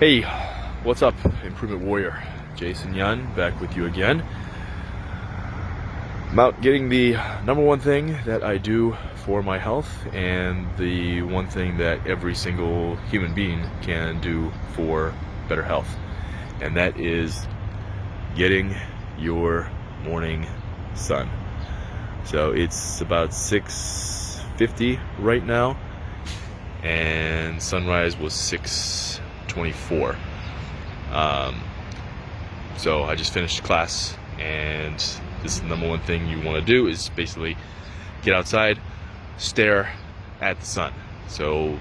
Hey, what's up, Improvement Warrior? Jason Yun back with you again. I'm out getting the number one thing that I do for my health and the one thing that every single human being can do for better health, and that is getting your morning sun. So it's about 6:50 right now, and sunrise was 6:24. So I just finished class, and this is the number one thing you want to do is basically get outside, stare at the sun. So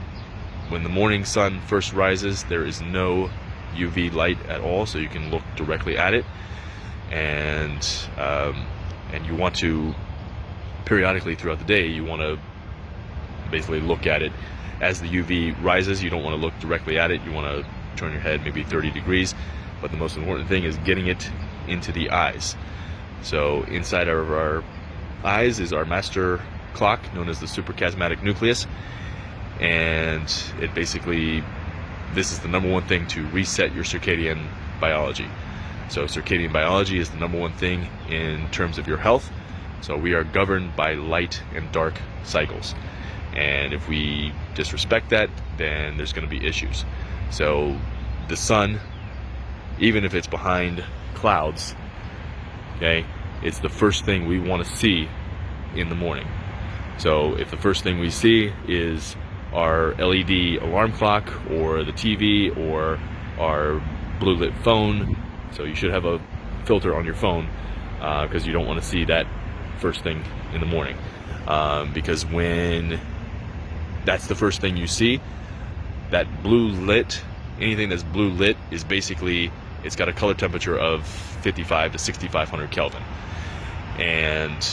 when the morning sun first rises, there is no UV light at all, so you can look directly at it, and you want to periodically throughout the day, you want to basically look at it as the UV rises. You don't want to look directly at it. You want to turn your head maybe 30 degrees, but the most important thing is getting it into the eyes. So inside of our eyes is our master clock known as the suprachiasmatic nucleus, and it basically, this is the number one thing to reset your circadian biology. So circadian biology is the number one thing in terms of your health. So we are governed by light and dark cycles, and if we disrespect that, then there's going to be issues. So the sun, even if it's behind clouds, okay, it's the first thing we want to see in the morning. So if the first thing we see is our LED alarm clock or the TV or our blue lit phone, so you should have a filter on your phone because you don't want to see that first thing in the morning, because when that's the first thing you see, that blue lit, anything that's blue lit is basically, it's got a color temperature of 55 to 6500 Kelvin, and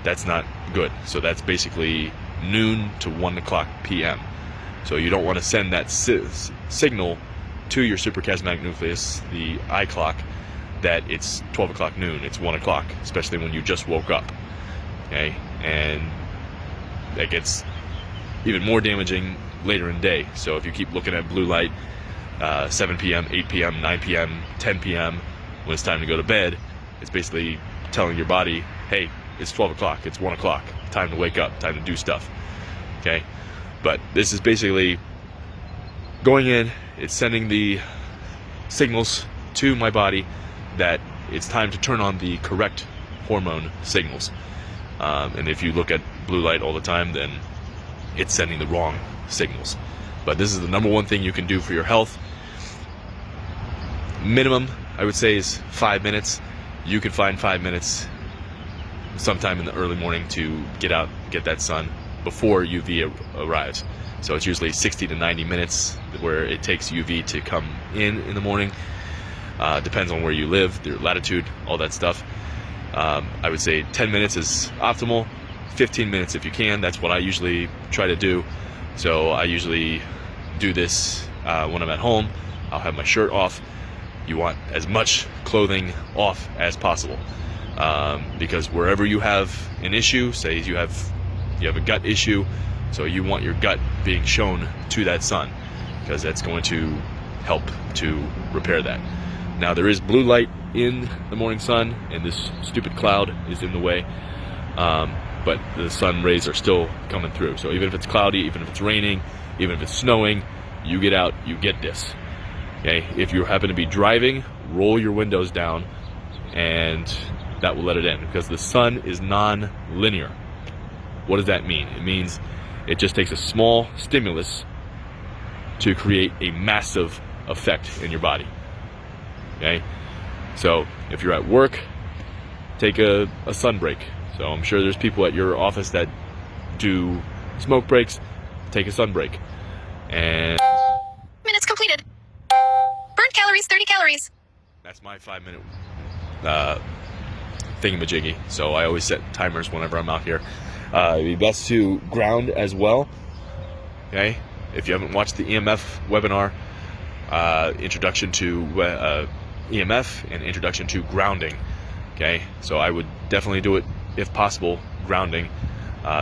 that's not good. So that's basically noon to 1 o'clock p.m. So you don't want to send that signal to your suprachiasmatic nucleus, the eye clock, that it's 12 o'clock noon, it's 1 o'clock, especially when you just woke up. Okay, and that gets even more damaging later in the day. So if you keep looking at blue light 7 p.m., 8 p.m., 9 p.m., 10 p.m, when it's time to go to bed, it's basically telling your body, hey, it's 12 o'clock, it's 1 o'clock, time to wake up, time to do stuff. Okay, but this is basically going in, it's sending the signals to my body that it's time to turn on the correct hormone signals. And if you look at blue light all the time, then it's sending the wrong signals. But this is the number one thing you can do for your health. Minimum, I would say, is 5 minutes. You can find 5 minutes sometime in the early morning to get out, get that sun before UV arrives. So it's usually 60 to 90 minutes where it takes UV to come in the morning. Depends on where you live, your latitude, all that stuff. I would say 10 minutes is optimal, 15 minutes if you can. That's what I usually try to do. So I usually do this when I'm at home. I'll have my shirt off. You want as much clothing off as possible, because wherever you have an issue, say you have a gut issue, so you want your gut being shown to that sun, because that's going to help to repair that. Now there is blue light in the morning sun, and this stupid cloud is in the way, but the sun rays are still coming through. So even if it's cloudy, even if it's raining, even if it's snowing, you get out, you get this. Okay, if you happen to be driving, roll your windows down, and that will let it in, because the sun is non-linear. What does that mean? It means it just takes a small stimulus to create a massive effect in your body. Okay, so if you're at work, take a sun break. So I'm sure there's people at your office that do smoke breaks. Take a sun break. And minutes completed. Burnt calories, 30 calories. That's my 5-minute thingamajiggy. So I always set timers whenever I'm out here. It'd be best to ground as well. Okay, if you haven't watched the EMF webinar, introduction to EMF and introduction to grounding. Okay, so I would definitely do it, if possible, grounding.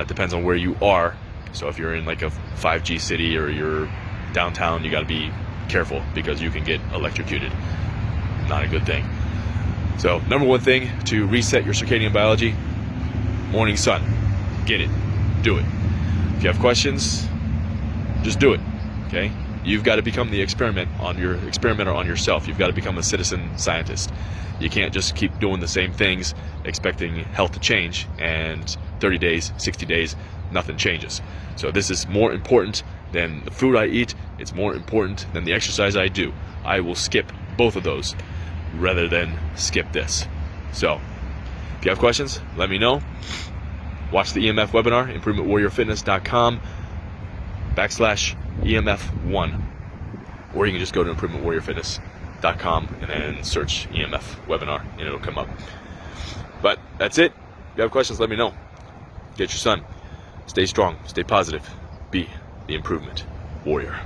Depends on where you are. So if you're in like a 5G city or you're downtown, you got to be careful because you can get electrocuted. Not a good thing. So number one thing to reset your circadian biology, morning sun. Get it. Do it. If you have questions, just do it. Okay? You've got to become the experimenter on yourself. You've got to become a citizen scientist. You can't just keep doing the same things expecting health to change, and 30 days, 60 days, nothing changes. So this is more important than the food I eat. It's more important than the exercise I do. I will skip both of those rather than skip this. So if you have questions, let me know. Watch the EMF webinar, improvementwarriorfitness.com/EMF1. Or you can just go to improvementwarriorfitness.com and then search EMF webinar and it'll come up. But that's it. If you have questions, let me know. Get your sun. Stay strong. Stay positive. Be the improvement warrior.